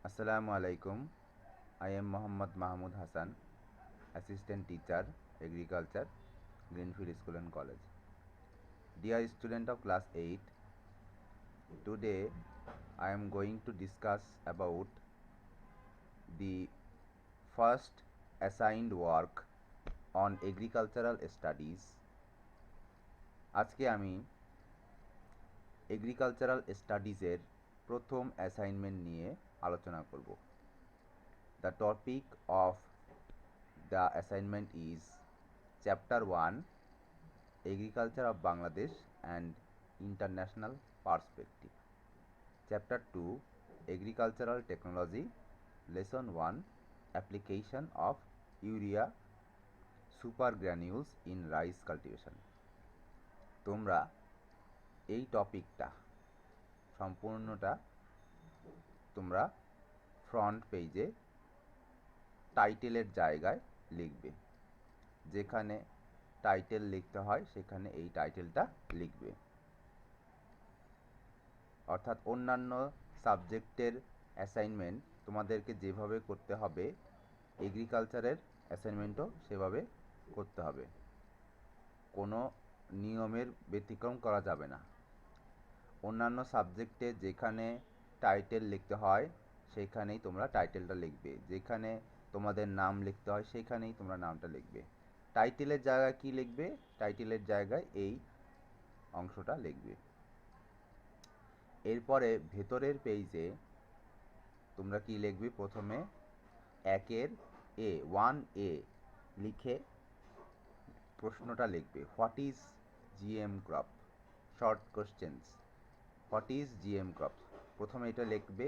Assalamu alaikum. I am Muhammad Mahmud Hassan, Assistant Teacher, Agriculture, Greenfield School and College. Dear student of class 8, today I am going to discuss about the first assigned work on agricultural studies. আজকে আমি agricultural স্টাডিজের প্রথম assignment নিয়ে আলোচনা করব। The topic of the assignment is Chapter 1 Agriculture of Bangladesh and International Perspective. Chapter 2 Agricultural Technology. Lesson 1 Application of Urea Super Granules in Rice Cultivation. তোমরা এই টপিকটা সম্পূর্ণটা তোমরা ফ্রন্ট পেজে টাইটেলের জায়গায় লিখবে। যেখানে টাইটেল লিখতে হয় সেখানে এই টাইটেলটা লিখবে। অর্থাৎ অন্যান্য সাবজেক্টের অ্যাসাইনমেন্ট তোমাদেরকে যেভাবে করতে হবে এগ্রিকালচারের অ্যাসাইনমেন্টও সেভাবে করতে হবে। কোনো নিয়মের ব্যতিক্রম করা যাবে না। অন্যান্য সাবজেক্টে যেখানে টাইটেল লিখতে হয় সেখানেই তোমরা টাইটেলটা লিখবে, যেখানে তোমাদের নাম লিখতে হয় সেখানেই তোমরা নামটা লিখবে। টাইটেলের জায়গায় কি লিখবে? টাইটেলের জায়গায় এই অংশটা লিখবে। এরপরে ভেতরের পেজে তোমরা কি লিখবে? প্রথমে 1A লিখে প্রশ্নটা লিখবে। What is GM crop? Short questions. What is GM crop? প্রথমে এটা লিখবে,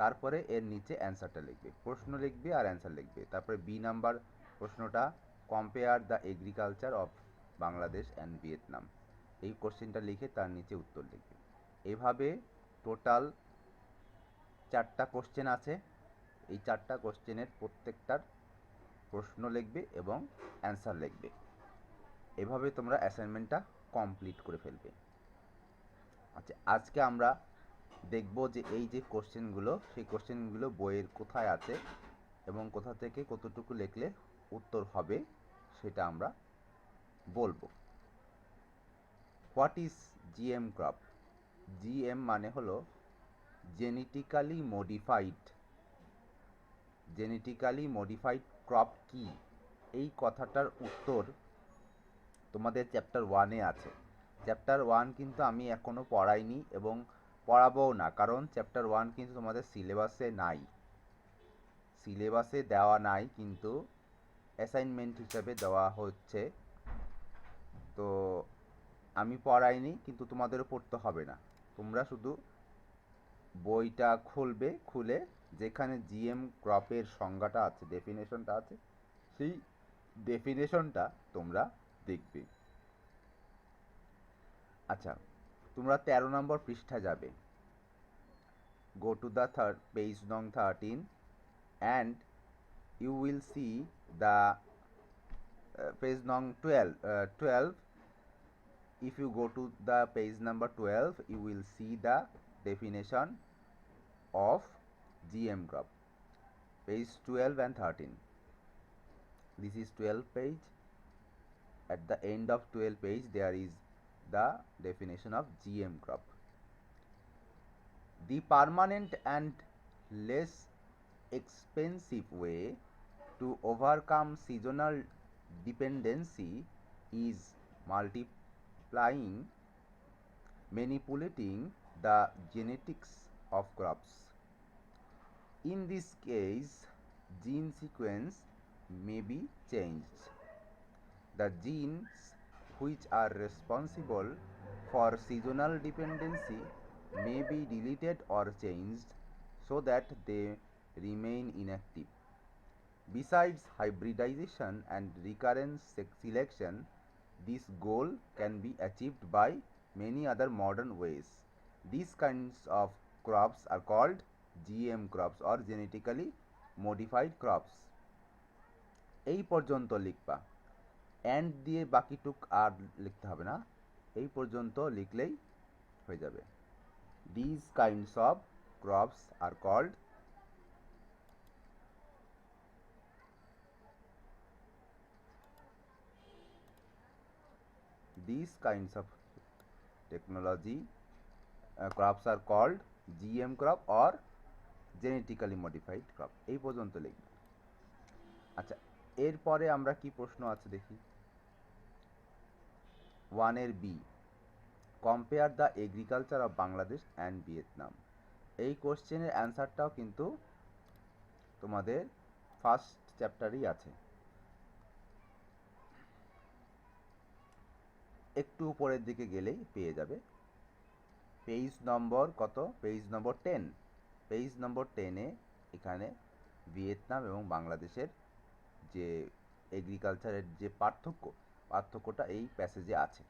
তারপরে এর নিচে অ্যান্সারটা লিখবে। প্রশ্ন লিখবে আর অ্যান্সার লিখবে। তারপরে বি নাম্বার প্রশ্নটা compare the agriculture of Bangladesh and Vietnam, এই কোশ্চেনটা লিখে তার নিচে উত্তর লিখবে। এভাবে টোটাল 4টা কোশ্চেন আছে। এই 4টা কোশ্চেনের প্রত্যেকটার প্রশ্ন লিখবে এবং অ্যান্সার লিখবে। এভাবে তোমরা অ্যাসাইনমেন্টটা কমপ্লিট করে ফেলবে। আচ্ছা, আজকে আমরা দেখব যে এই যে কোশ্চেনগুলো, সেই কোশ্চেনগুলো বইয়ের কোথায় আছে এবং কোথা থেকে কতটুকু লিখলে উত্তর হবে সেটা আমরা বলবো। What is GM crop? GM মানে হলো genetically modified. Genetically modified crop কি? এই কথাটার উত্তর তোমাদের চ্যাপ্টার 1-এ আছে। চ্যাপ্টার 1 কিন্তু আমি এখনও পড়াইনি এবং পড়াবোও না, কারণ চ্যাপ্টার 1 কিন্তু তোমাদের সিলেবাসে নাই। সিলেবাসে দেওয়া নাই, কিন্তু অ্যাসাইনমেন্ট হিসাবে দেওয়া হচ্ছে। তো আমি পড়াইনি, কিন্তু তোমাদেরও পড়তে হবে না। তোমরা শুধু বইটা খুলবে, খুলে যেখানে জিএম ক্রপের সংজ্ঞাটা আছে, ডেফিনেশনটা আছে, সেই ডেফিনেশনটা তোমরা দেখবে। আচ্ছা, তোমরা 13 নম্বর পৃষ্ঠায় যাবে। Go to the page nong 13 and you will see the page nong 12. If you go to the page number 12, you will see the definition of GM crop. Page 12 and 13. This is 12 page. At the end of 12 page there is the definition of GM crop. The permanent and less expensive way to overcome seasonal dependency is manipulating the genetics of crops. In this case, gene sequence may be changed. The genes which are responsible for seasonal dependency may be deleted or changed so that they remain inactive. Besides hybridization and recurrence selection, this goal can be achieved by many other modern ways. These kinds of crops are called GM crops or genetically modified crops. এই পর্যন্ত লিখবা। And দিয়ে বাকিটুক আর লিখতে হবে না, এই পর্যন্ত লিখলেই হয়ে যাবে। These kinds of crops are called these kinds of technology crops are called GM crop or genetically modified crop. এই পর্যন্ত লিখব। আচ্ছা, এরপরে আমরা কি প্রশ্ন আছে দেখি। 1 এর B, compare the agriculture of Bangladesh and Vietnam. এই কোশ্চেনের অ্যান্সারটাও কিন্তু তোমাদের ফার্স্ট চ্যাপ্টারেই আছে। একটু উপরের দিকে গেলেই পেয়ে যাবে। পেজ নম্বর কত? পেজ নম্বর 10। পেজ নম্বর 10-এ এখানে ভিয়েতনাম এবং বাংলাদেশের যে এগ্রিকালচারের যে পার্থক্যটা এই প্যাসেজে আছে।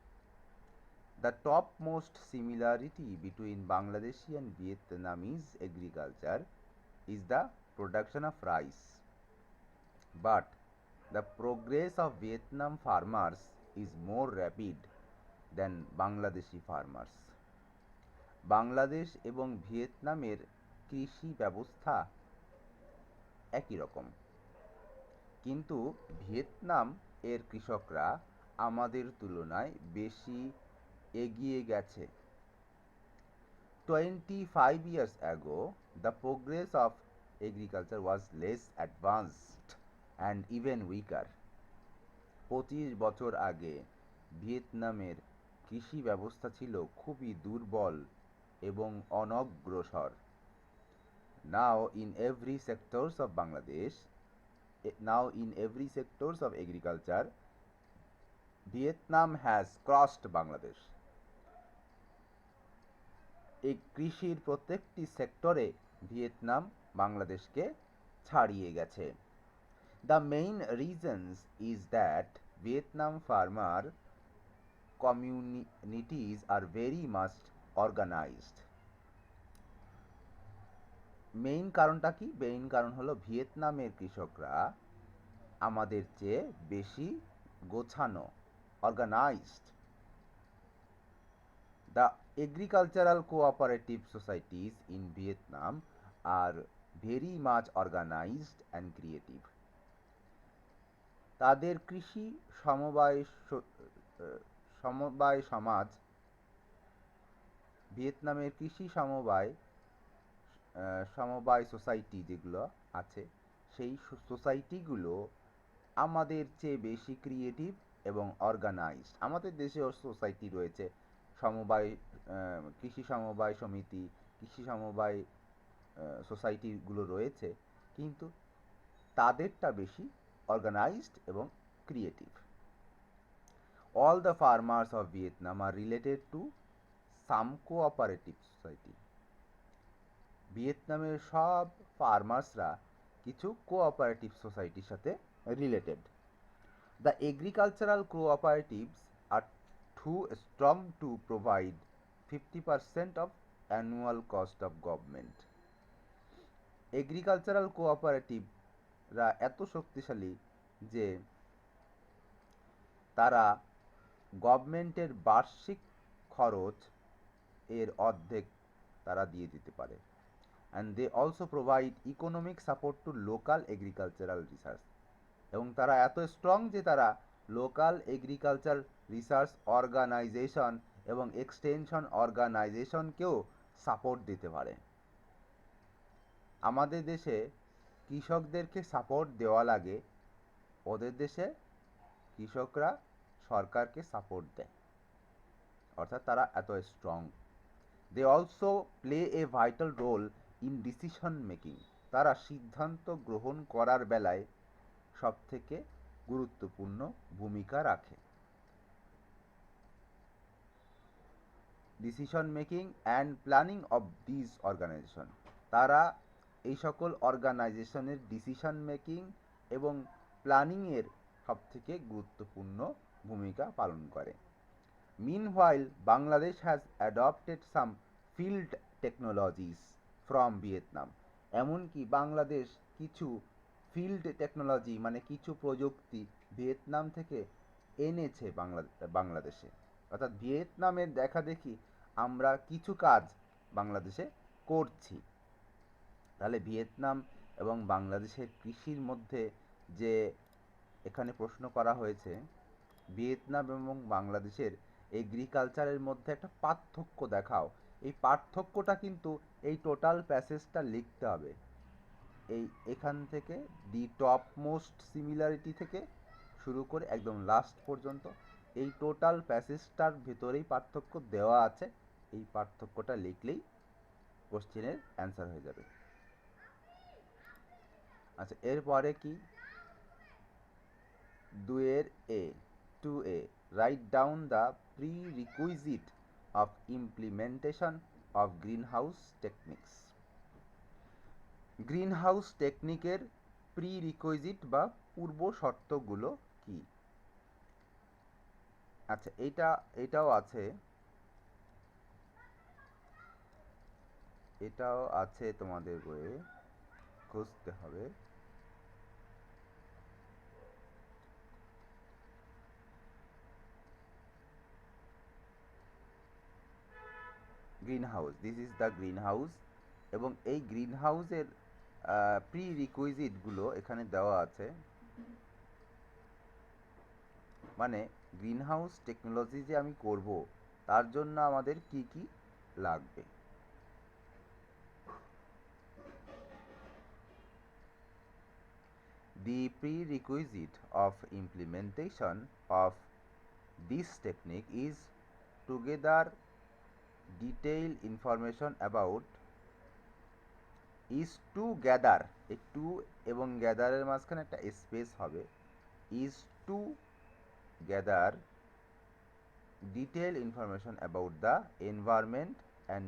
The top most similarity between Bangladeshi and Vietnamese agriculture is the production of rice, but the progress of Vietnam farmers is more rapid than Bangladeshi farmers. Bangladesh এবং ভিয়েতনামের কৃষি ব্যবস্থা একই রকম, কিন্তু ভিয়েতনাম এর কৃষকরা আমাদের তুলনায় বেশি এগিয়ে গেছে। 25 years ago, the progress of agriculture was less advanced and even weaker. 25 বছর আগে ভিয়েতনামের কৃষি ব্যবস্থা ছিল খুবই দুর্বল এবং অনগ্রসর। Now in every sectors of Bangladesh, now in every sectors of agriculture, Vietnam has crossed Bangladesh. এই কৃষির প্রত্যেকটি সেক্টরে ভিয়েতনাম বাংলাদেশকে ছাড়িয়ে গেছে। The main reasons is that Vietnam farmer communities are very much organized. Main কারণটা কি? মেইন কারণ হলো ভিয়েতনামের কৃষকরা আমাদের চেয়ে বেশি গোছানো, organised. The agricultural cooperative societies in Vietnam are very much organized and creative. তাদের কৃষি সমবায় সমাজ, ভিয়েতনামের কৃষি সমবায় সোসাইটি যেগুলো আছে, সেই সোসাইটিগুলো আমাদের চেয়ে বেশি ক্রিয়েটিভ এবং অর্গানাইজড। আমাদের দেশেও সোসাইটি রয়েছে, কৃষি সমবায় সমিতি, কৃষি সমবায় সোসাইটিগুলো রয়েছে, কিন্তু তাদেরটা বেশি অর্গানাইজড এবং creative. All the farmers of Vietnam are related to some cooperative society. ভিয়েতনামের সব ফার্মার্সরা কিছু কোঅপারেটিভ সোসাইটির সাথে related. The agricultural cooperatives are too strong to provide 50% of annual cost of government. Agricultural কোঅপারেটিভরা এত শক্তিশালী যে তারা গভর্নমেন্টের বার্ষিক খরচ এর অর্ধেক তারা দিয়ে দিতে পারে। and they also provide economic support to local agricultural research. এবং তারা এত স্ট্রং যে তারা লোকাল এগ্রিকালচার রিসার্চ অর্গানাইজেশন এবং এক্সটেনশন অর্গানাইজেশনকেও সাপোর্ট দিতে পারে। আমাদের দেশে কৃষকদেরকে সাপোর্ট দেওয়া লাগে, ওদের দেশে কৃষকরা সরকারকে সাপোর্ট দেয়, অর্থাৎ তারা এত strong. They also play a vital role in decision making. তারা সিদ্ধান্ত গ্রহণ করার বেলায় সবথেকে গুরুত্বপূর্ণ ভূমিকা রাখে। Decision making and planning of this organisation, তারা এই সকল অর্গানাইজেশনের ডিসিশন মেকিং এবং প্ল্যানিংয়ের সবথেকে গুরুত্বপূর্ণ ভূমিকা পালন করে। Meanwhile, Bangladesh has adopted some field technologies from Vietnam. এমনকি বাংলাদেশ কিছু ফিল্ড টেকনোলজি মানে কিছু প্রযুক্তি ভিয়েতনাম থেকে এনেছে বাংলাদেশে। অর্থাৎ ভিয়েতনামের দেখা দেখি আমরা কিছু কাজ বাংলাদেশে করছি। তাহলে ভিয়েতনাম এবং বাংলাদেশের কৃষির মধ্যে যে এখানে প্রশ্ন করা হয়েছে, ভিয়েতনাম এবং বাংলাদেশের এগ্রিকালচারের মধ্যে একটা পার্থক্য দেখাও। এই পার্থক্যটা কিন্তু এই টোটাল প্যাসেজটা লিখতে হবে। এখান থেকে দি টপ মোস্ট সিমিলারিটি থেকে শুরু করে একদম লাস্ট পর্যন্ত এই টোটাল প্যাসেজটার ভেতরেই পার্থক্য দেওয়া আছে। এই পার্থক্যটা লিখলেই কোশ্চেনের অ্যান্সার হয়ে যাবে। আচ্ছা, এরপরে কি? 2 2A write down the prerequisite of implementation of greenhouse techniques. Greenhouse টেকনিকের প্রি-রিকুইজিট বা পূর্ব শর্তগুলো কি? আচ্ছা, এটাও আছে তোমাদের বইয়ে, খুঁজতে হবে। Greenhouse, this is the greenhouse, এবং এই গ্রিনহাউসের প্রি রিকুইজিটগুলো এখানে দেওয়া আছে। মানে গ্রিনহাউস টেকনোলজি যে আমি করব তার জন্য আমাদের কি কি লাগবে। The prerequisite of implementation of this technique is together detailed information about is to gather, এই টু এবং গ্যাদারের মাঝখানে একটা স্পেস হবে, is to gather detailed information about the environment and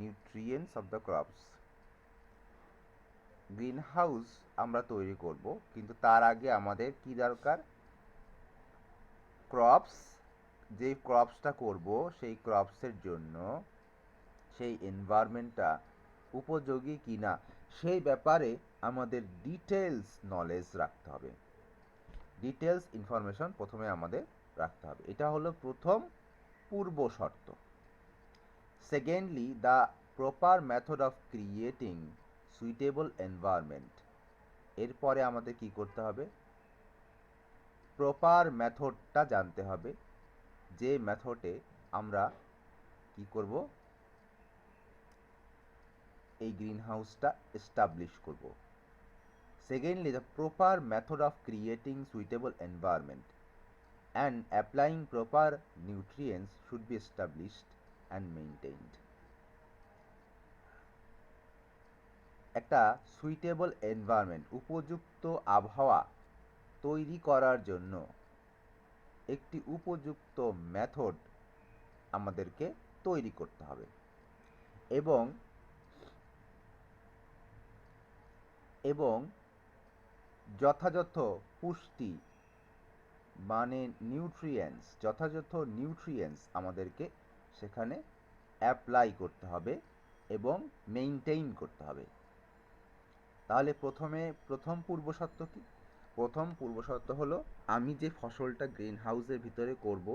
nutrients of the crops. Green house আমরা তৈরি করব, কিন্তু তার আগে আমাদের কি দরকার? ক্রপস, যে ক্রপসটা করব সেই ক্রপসের জন্য সেই এনভায়রনমেন্টটা উপযোগী কিনা সেই ব্যাপারে আমাদের ডিটেলস নলেজ রাখতে হবে। ডিটেলস ইনফরমেশন প্রথমে আমাদের রাখতে হবে। এটা হলো প্রথম পূর্ব শর্ত। Secondly, the proper method of creating suitable environment. এরপরে আমাদের কি করতে হবে? প্রপার মেথডটা জানতে হবে, যে মেথডে আমরা কি করব? এই গ্রিন হাউসটা এস্টাবলিশ করব। Secondly, the proper method of creating suitable environment and applying proper nutrients should be established and maintained. একটা সুইটেবল এনভায়রনমেন্ট, উপযুক্ত আবহাওয়া তৈরি করার জন্য একটি উপযুক্ত মেথড আমাদেরকে তৈরি করতে হবে, এবং যথাযথ পুষ্টি মানে যথাযথ নিউট্রিয়েন্টস আমাদেরকে সেখানে অ্যাপ্লাই করতে হবে এবং মেইনটেইন করতে হবে। তাহলে প্রথম পূর্বশর্ত কি? প্রথম পূর্বশর্ত হলো আমি যে ফসলটা গ্রিন হাউসের ভিতরে করব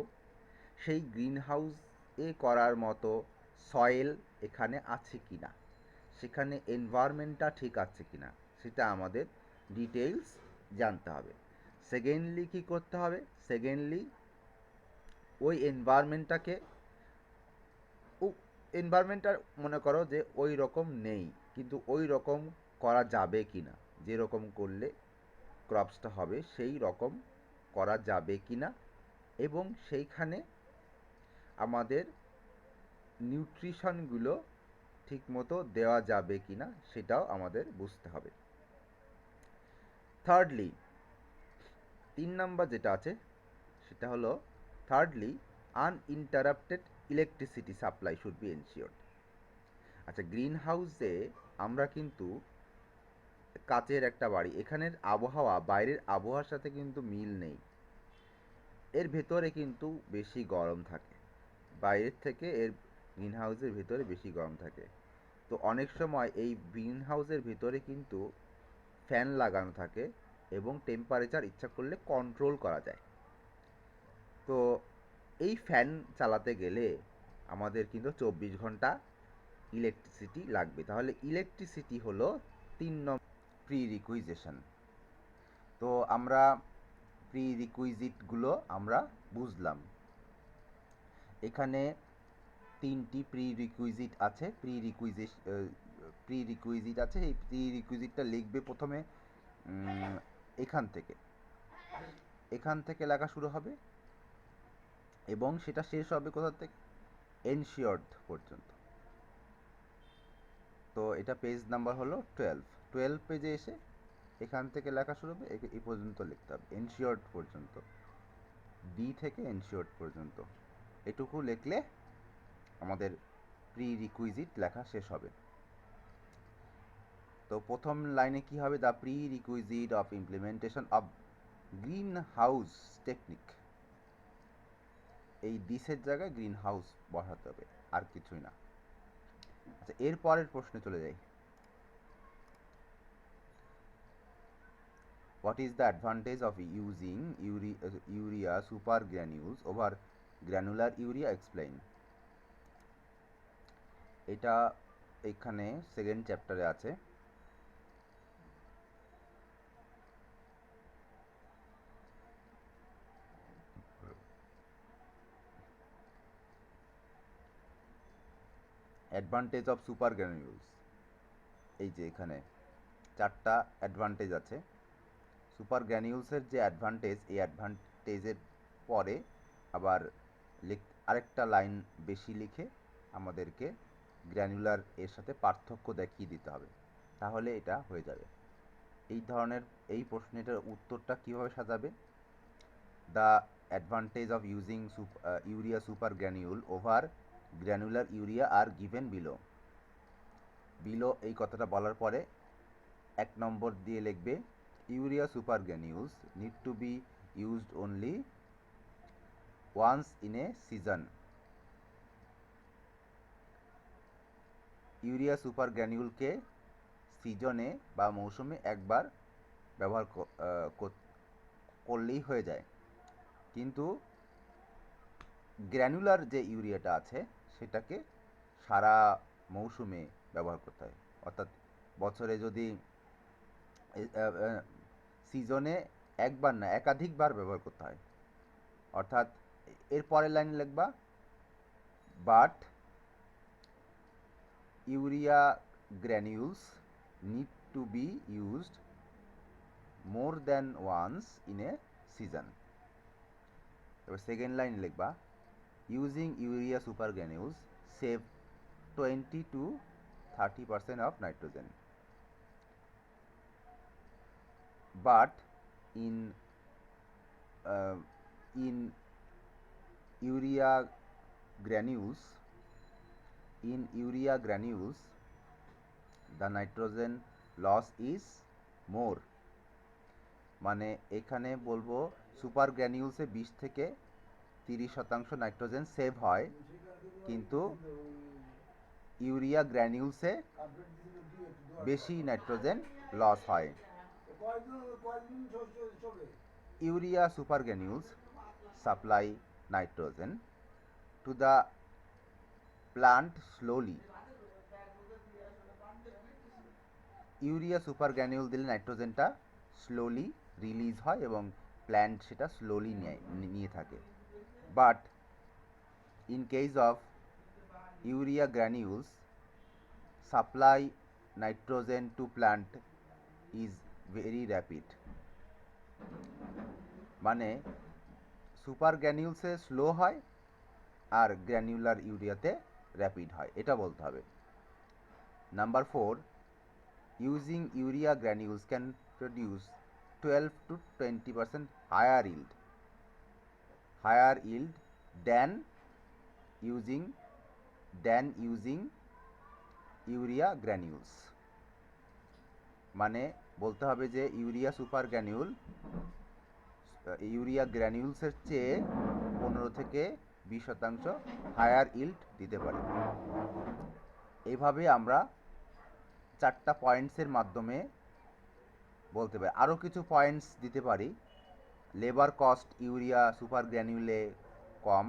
সেই গ্রিন হাউসে করার মতো সয়েল এখানে আছে কিনা, সেখানে এনভায়রনমেন্টটা ঠিক আছে কিনা সেটা আমাদের ডিটেইলস জানতে হবে। সেকেন্ডলি কি করতে হবে? সেকেন্ডলি ওই এনভায়রনমেন্টটা মনে করো যে ওই রকম নেই, কিন্তু ওই রকম করা যাবে কিনা, যেরকম করলে ক্রপসটা হবে সেই রকম করা যাবে কিনা, এবং সেইখানে আমাদের নিউট্রিশনগুলো ঠিকমতো দেওয়া যাবে কিনা সেটাও আমাদের বুঝতে হবে। থার্ডলি, 3 নম্বর যেটা আছে সেটা হলো thirdly, uninterrupted electricity supply should be ensured. আচ্ছা, গ্রিন হাউসে আমরা কিন্তু কাচের একটা বাড়ি, এখানের আবহাওয়া বাইরের আবহাওয়ার সাথে কিন্তু মিল নেই, এর ভেতরে কিন্তু বেশি গরম থাকে, বাইরের থেকে গ্রিন হাউসের ভেতরে বেশি গরম থাকে। তো অনেক সময় এই গ্রিন হাউসের ভেতরে কিন্তু ফ্যান লাগানো থাকে এবং টেম্পারেচার ইচ্ছা করলে কন্ট্রোল করা যায়। তো এই ফ্যান চালাতে গেলে আমাদের কিন্তু 24 ঘন্টা ইলেকট্রিসিটি লাগবে। তাহলে ইলেকট্রিসিটি হলো 3 নম্বর প্রি-রিকুইজিশন। তো আমরা প্রি-রিকুইজিটগুলো আমরা বুঝলাম। এখানে তিনটি প্রি রিকুইজিট আছে। এই প্রি রিকুইজিটটা লিখবে প্রথমে এখান থেকে লেখা শুরু হবে এবং সেটা শেষ হবে কোথা থেকে, এনশিওরড পর্যন্ত। তো এটা পেজ নাম্বার হলো 12 পেজে এসে এখান থেকে লেখা শুরু হবে, এই পর্যন্ত লিখতে হবে, এনশিওরড পর্যন্ত, ডি থেকে এনশিওরড পর্যন্ত। এটুকু লিখলে আমাদের প্রি রিকুইজিট লেখা শেষ হবে। তো প্রথম লাইনে কি হবে, the pre requisite of implementation of green house technique. এই দিসের জায়গায় গ্রিন হাউস বসাতে হবে, আর কিছুই না। আচ্ছা, এর পরের প্রশ্নে চলে যাই। What is the advantage of using urea super granules over granular urea? Explain. এটা এখানে সেকেন্ড চ্যাপ্টারে আছে। অ্যাডভান্টেজ অফ সুপার গ্র্যানুলস, এই যে এখানে চারটা অ্যাডভান্টেজ আছে। সুপার গ্র্যানিউলসের যে অ্যাডভান্টেজ, এই অ্যাডভান্টেজের পরে আবার আরেকটা লাইন বেশি লিখে আমাদেরকে গ্র্যানুলার এর সাথে পার্থক্য দেখিয়ে দিতে হবে, তাহলে এটা হয়ে যাবে। এই প্রশ্নটার উত্তরটা কীভাবে সাজাবে, the advantage of using urea super granule over granular urea are given below. এই কথাটা বলার পরে 1 নম্বর দিয়ে লিখবে, urea super granules need to be used only once in a season. Urea super গ্র্যানিউলকে সিজনে বা মৌসুমে একবার ব্যবহার করলেই হয়ে যায়, কিন্তু গ্র্যানুলার যে ইউরিয়াটা আছে সেটাকে সারা মৌসুমে ব্যবহার করতে হয়। অর্থাৎ বছরে যদি সিজনে একবার না একাধিকবার ব্যবহার করতে হয়। অর্থাৎ এর পরের লাইন লিখবা, but urea granules need to be used more than once in a season. এবার সেকেন্ড লাইন লিখবা, using urea super granules save 20 to 30% of nitrogen. But in urea granules, the nitrogen loss is more. মানে এখানে বলবো super গ্র্যানিউলসে 20 থেকে 30% nitrogen save হয়, কিন্তু urea গ্র্যানিউলসে বেশি nitrogen loss হয়। Urea super granules supply nitrogen to the plant slowly. Urea super granule দিলে নাইট্রোজেনটা slowly release হয় এবং প্ল্যান্ট সেটা স্লোলি নিয়ে থাকে। But in case of urea granules supply nitrogen to plant is very rapid. মানে super গ্র্যানিউলসে slow হয় আর গ্র্যানুলার ইউরিয়াতে র্যাপিড হয়, এটা বলতে হবে। Number 4, using urea granules can produce 12 to 20% higher yield than using urea granules. মানে বলতে হবে যে ইউরিয়া গ্র্যানিউলসের চেয়ে 15 থেকে 20% হায়ার ইল্ড দিতে পারে। এইভাবে আমরা 4টা পয়েন্টসের মাধ্যমে বলতে পারি। আরও কিছু পয়েন্টস দিতে পারি। লেবার কস্ট ইউরিয়া সুপার গ্র্যানিউলে কম,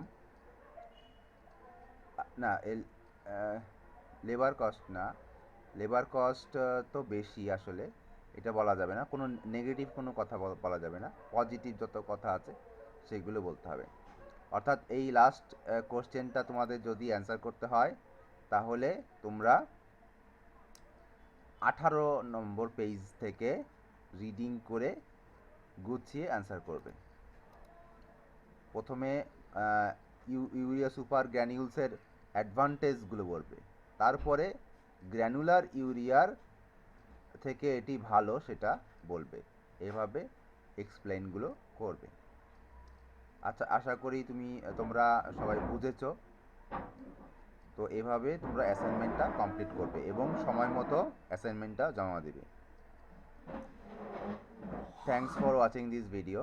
না লেবার কস্ট তো বেশি, আসলে এটা বলা যাবে না, নেগেটিভ কোনো কথা বলা যাবে না, পজিটিভ যত কথা আছে সেগুলো বলতে হবে। অর্থাৎ এই লাস্ট কোশ্চেনটা তোমাদের যদি অ্যান্সার করতে হয় তাহলে তোমরা 18 নম্বর পেজ থেকে রিডিং করে গুছিয়ে অ্যান্সার করবে। প্রথমে ইউরিয়া সুপার গ্র্যানিউলসের অ্যাডভান্টেজগুলো বলবে, তারপরে গ্র্যানুলার ইউরিয়ার থেকে এটি ভালো সেটা বলবে, এভাবে এক্সপ্লেইনগুলো করবে। আচ্ছা, আশা করি তোমরা সবাই বুঝেছো। তো এভাবে তোমরা অ্যাসাইনমেন্টটা কমপ্লিট করবে এবং সময় মতো অ্যাসাইনমেন্টটা জমা দেবে। Thanks for watching this video.